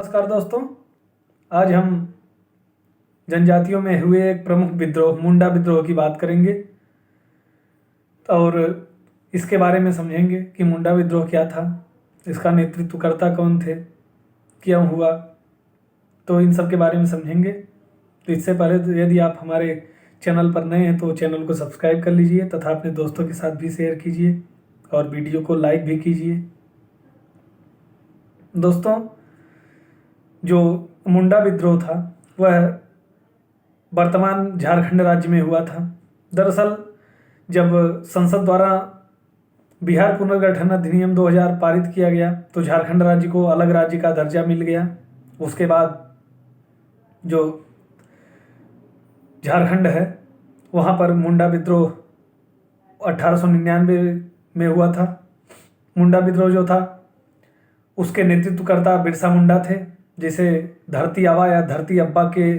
नमस्कार दोस्तों। आज हम जनजातियों में हुए एक प्रमुख विद्रोह मुंडा विद्रोह की बात करेंगे और इसके बारे में समझेंगे कि मुंडा विद्रोह क्या था, इसका नेतृत्वकर्ता कौन थे, क्यों हुआ, तो इन सब के बारे में समझेंगे। तो इससे पहले तो यदि आप हमारे चैनल पर नए हैं तो चैनल को सब्सक्राइब कर लीजिए तथा अपने दोस्तों के साथ भी शेयर कीजिए और वीडियो को लाइक भी कीजिए। दोस्तों, जो मुंडा विद्रोह था वह वर्तमान झारखंड राज्य में हुआ था। दरअसल जब संसद द्वारा बिहार पुनर्गठन अधिनियम 2000 पारित किया गया तो झारखंड राज्य को अलग राज्य का दर्जा मिल गया। उसके बाद जो झारखंड है वहाँ पर मुंडा विद्रोह 1899 में हुआ था। मुंडा विद्रोह जो था उसके नेतृत्वकर्ता बिरसा मुंडा थे, जिसे धरती आबा या धरती अब्बा के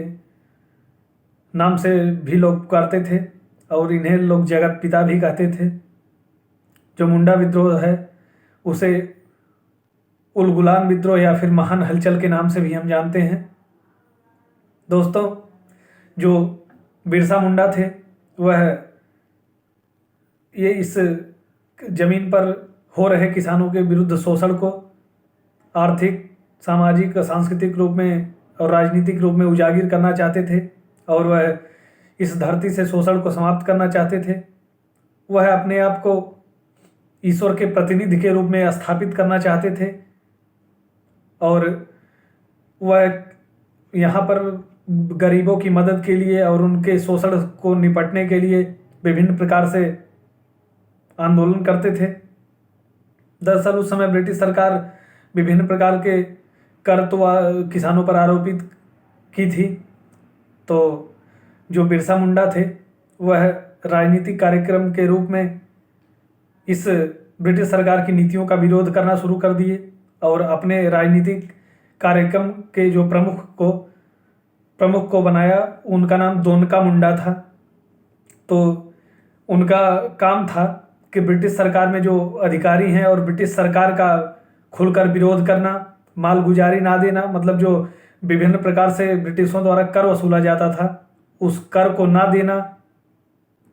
नाम से भी लोग पुकारते थे और इन्हें लोग जगत पिता भी कहते थे। जो मुंडा विद्रोह है उसे उलगुलान विद्रोह या फिर महान हलचल के नाम से भी हम जानते हैं। दोस्तों, जो बिरसा मुंडा थे वह ये इस जमीन पर हो रहे किसानों के विरुद्ध शोषण को आर्थिक, सामाजिक, सांस्कृतिक रूप में और राजनीतिक रूप में उजागर करना चाहते थे और वह इस धरती से शोषण को समाप्त करना चाहते थे। वह अपने आप को ईश्वर के प्रतिनिधि के रूप में स्थापित करना चाहते थे और वह यहाँ पर गरीबों की मदद के लिए और उनके शोषण को निपटने के लिए विभिन्न प्रकार से आंदोलन करते थे। दरअसल उस समय ब्रिटिश सरकार विभिन्न प्रकार के कर तो किसानों पर आरोपित की थी। तो जो बिरसा मुंडा थे वह राजनीतिक कार्यक्रम के रूप में इस ब्रिटिश सरकार की नीतियों का विरोध करना शुरू कर दिए और अपने राजनीतिक कार्यक्रम के जो प्रमुख को बनाया। उनका नाम दोनका मुंडा था। तो उनका काम था कि ब्रिटिश सरकार में जो अधिकारी हैं और ब्रिटिश सरकार का खुलकर विरोध करना, मालगुजारी ना देना, मतलब जो विभिन्न प्रकार से ब्रिटिशों द्वारा कर वसूला जाता था उस कर को ना देना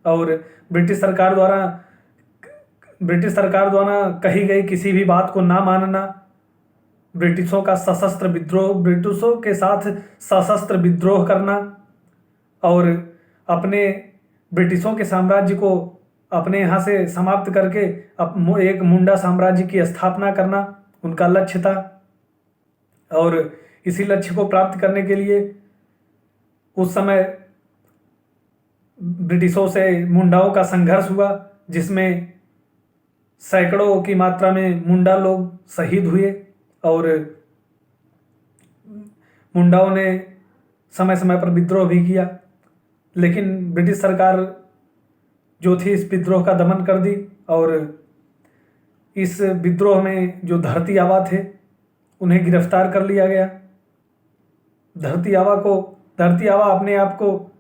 और ब्रिटिश सरकार द्वारा कही गई किसी भी बात को ना मानना, ब्रिटिशों के साथ सशस्त्र विद्रोह करना और अपने ब्रिटिशों के साम्राज्य को अपने यहाँ से समाप्त करके एक मुंडा साम्राज्य की स्थापना करना उनका लक्ष्य था। और इसी लक्ष्य को प्राप्त करने के लिए उस समय ब्रिटिशों से मुंडाओं का संघर्ष हुआ, जिसमें सैकड़ों की मात्रा में मुंडा लोग शहीद हुए और मुंडाओं ने समय समय पर विद्रोह भी किया। लेकिन ब्रिटिश सरकार जो थी इस विद्रोह का दमन कर दी और इस विद्रोह में जो धरती आबा थे उन्हें गिरफ्तार कर लिया गया। धरती आबा अपने आप को,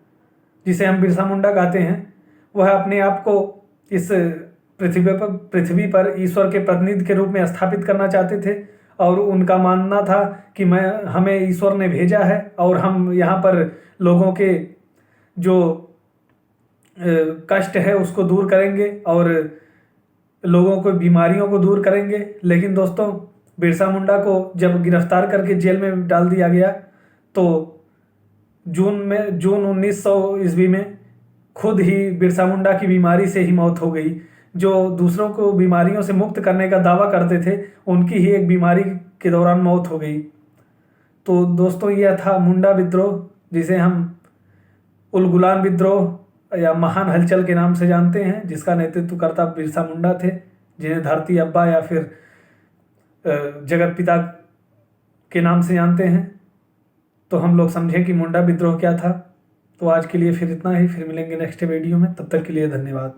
जिसे हम बिरसा मुंडा कहते हैं, वह अपने आप को इस पृथ्वी पर ईश्वर के प्रतिनिधि के रूप में स्थापित करना चाहते थे और उनका मानना था कि हमें ईश्वर ने भेजा है और हम यहाँ पर लोगों के जो कष्ट है उसको दूर करेंगे और लोगों को बीमारियों को दूर करेंगे। लेकिन दोस्तों, बिरसा मुंडा को जब गिरफ्तार करके जेल में डाल दिया गया तो जून 1900 ईस्वी में खुद ही बिरसा मुंडा की बीमारी से ही मौत हो गई। जो दूसरों को बीमारियों से मुक्त करने का दावा करते थे उनकी ही एक बीमारी के दौरान मौत हो गई। तो दोस्तों, यह था मुंडा विद्रोह, जिसे हम उलगुलान विद्रोह या महान हलचल के नाम से जानते हैं, जिसका नेतृत्वकर्ता बिरसा मुंडा थे, जिन्हें धरती अब्बा या फिर जगत पिता के नाम से जानते हैं। तो हम लोग समझें कि मुंडा विद्रोह क्या था। तो आज के लिए फिर इतना ही, फिर मिलेंगे नेक्स्ट वीडियो में। तब तक के लिए धन्यवाद।